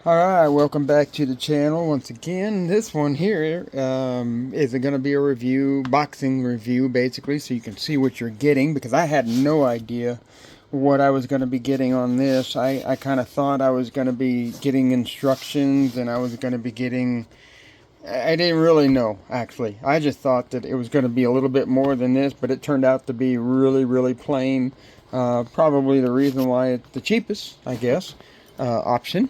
Alright, welcome back to the channel once again. This one here is going to be a review, boxing review basically, so you can see what you're getting, because I had no idea what I was going to be getting on this. I kind of thought I was going to be getting instructions, and I was going to be getting... I didn't really know, actually. I just thought that it was going to be a little bit more than this, but it turned out to be really, really plain. Probably the reason why it's the cheapest, I guess, option.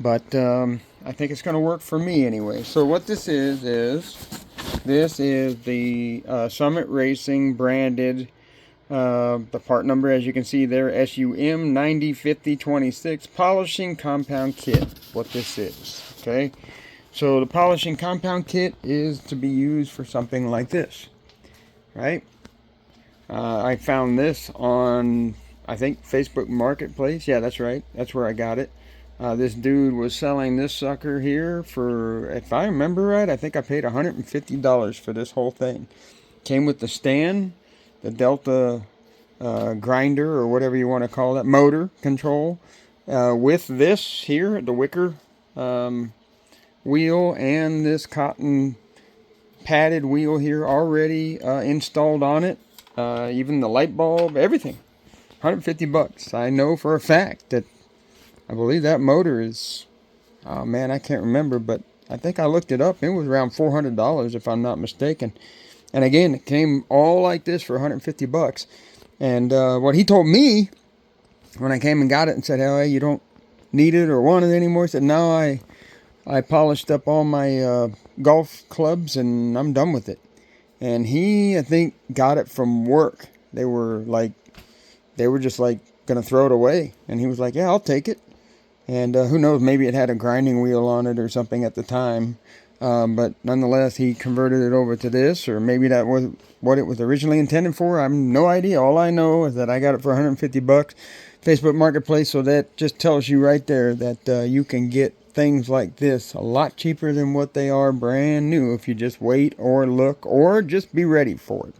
But I think it's going to work for me anyway. So what this is this is the Summit Racing branded, the part number, as you can see there, SUM 905026 polishing compound kit. What this is, okay? So the polishing compound kit is to be used for something like this, right? I found this on, I think, Facebook Marketplace. Yeah, that's right. That's where I got it. This dude was selling this sucker here for, if I remember right, I think I paid $150 for this whole thing. Came with the stand, the Delta grinder, or whatever you want to call that, motor control. With this here, the wicker wheel, and this cotton padded wheel here already installed on it. Even the light bulb, everything. 150 bucks. I know for a fact that I believe that motor is, oh man, I can't remember, but I think I looked it up. It was around $400 if I'm not mistaken. And again, it came all like this for 150 bucks. And what he told me when I came and got it and said, "Hey, you don't need it or want it anymore," he said, "No, I polished up all my golf clubs and I'm done with it." And he, I think, got it from work. They were just like gonna throw it away, and he was like, "Yeah, I'll take it." And who knows, maybe it had a grinding wheel on it or something at the time. But nonetheless, he converted it over to this, or maybe that was what it was originally intended for. I have no idea. All I know is that I got it for 150 bucks, Facebook Marketplace. So that just tells you right there that you can get things like this a lot cheaper than what they are brand new if you just wait or look or just be ready for it.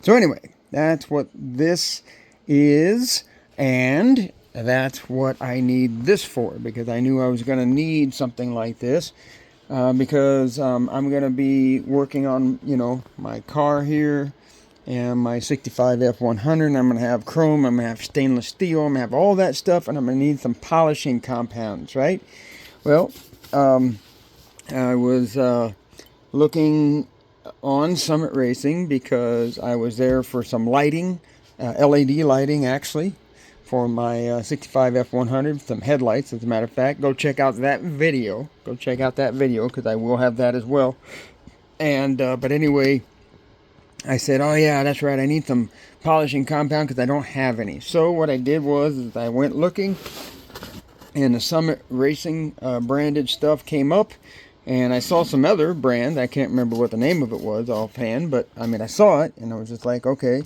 So anyway, that's what this is, and that's what I need this for, because I knew I was going to need something like this, because I'm going to be working on, my car here and my 65 F100, and I'm going to have chrome, I'm going to have stainless steel, I'm going to have all that stuff, and I'm going to need some polishing compounds, right? Well, I was looking on Summit Racing because I was there for some lighting, LED lighting actually, for my 65 F100, some headlights as a matter of fact. Go check out that video. Go check out that video because I will have that as well. And but anyway, I said, "Oh yeah, that's right, I need some polishing compound because I don't have any." So what I did was I went looking, and the Summit Racing branded stuff came up, and I saw some other brand. I can't remember what the name of it was offhand, but I mean, I saw it and I was just like, okay,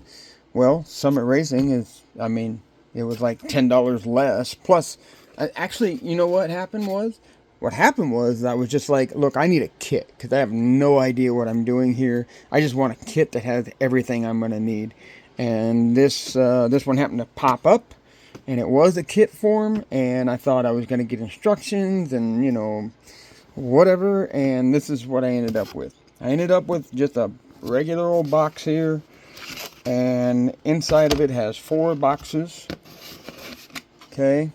well, Summit Racing is, I mean, it was like $10 less. Plus, actually, you know what happened was? What happened was I was just like, look, I need a kit because I have no idea what I'm doing here. I just want a kit that has everything I'm going to need. And this one happened to pop up, and it was a kit form, and I thought I was going to get instructions and, whatever, and this is what I ended up with. I ended up with just a regular old box here, and inside of it has 4 boxes, okay,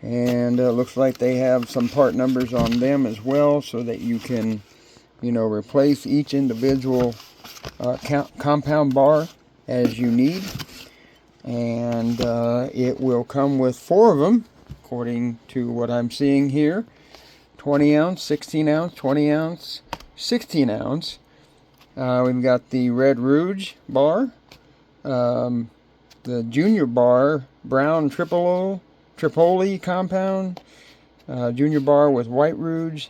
and it looks like they have some part numbers on them as well, so that you can, replace each individual compound bar as you need. And it will come with 4 of them, according to what I'm seeing here: 20 ounce, 16 ounce, 20 ounce, 16 ounce. We've got the Red Rouge bar, the Junior bar, brown Tripoli compound, Junior bar with White Rouge,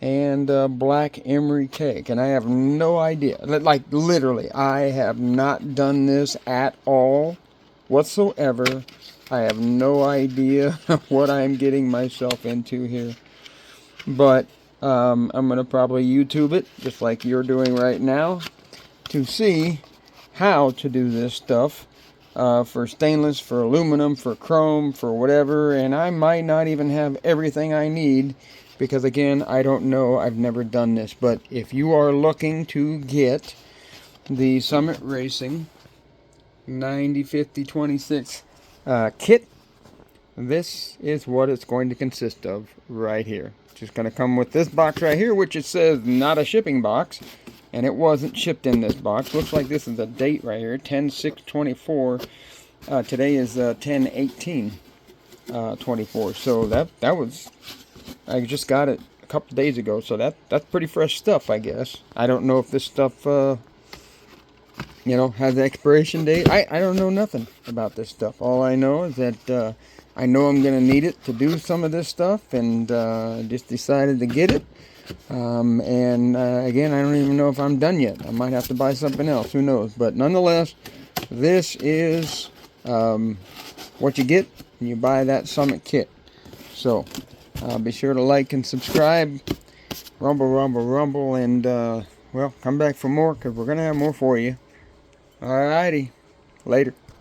and Black Emery cake. And I have no idea, like literally, I have not done this at all whatsoever. I have no idea what I'm getting myself into here. But I'm going to probably YouTube it, just like you're doing right now, to see how to do this stuff. for stainless, for aluminum, for chrome, for whatever, and I might not even have everything I need because, again, I don't know. I've never done this. But if you are looking to get the Summit Racing 905026 kit, this is what it's going to consist of right here. It's just going to come with this box right here, which it says not a shipping box, and it wasn't shipped in this box. Looks like this is the date right here, 10/6/24. Today is 10/18/24. So that was, I just got it a couple days ago. So that's pretty fresh stuff, I guess. I don't know if this stuff has the expiration date. I don't know nothing about this stuff. All I know is that I know I'm going to need it to do some of this stuff, and just decided to get it. Again, I don't even know if I'm done yet. I might have to buy something else. Who knows? But nonetheless, this is what you get when you buy that Summit kit. So be sure to like and subscribe. Rumble, rumble, rumble, and well, come back for more because we're going to have more for you. Alrighty. Later.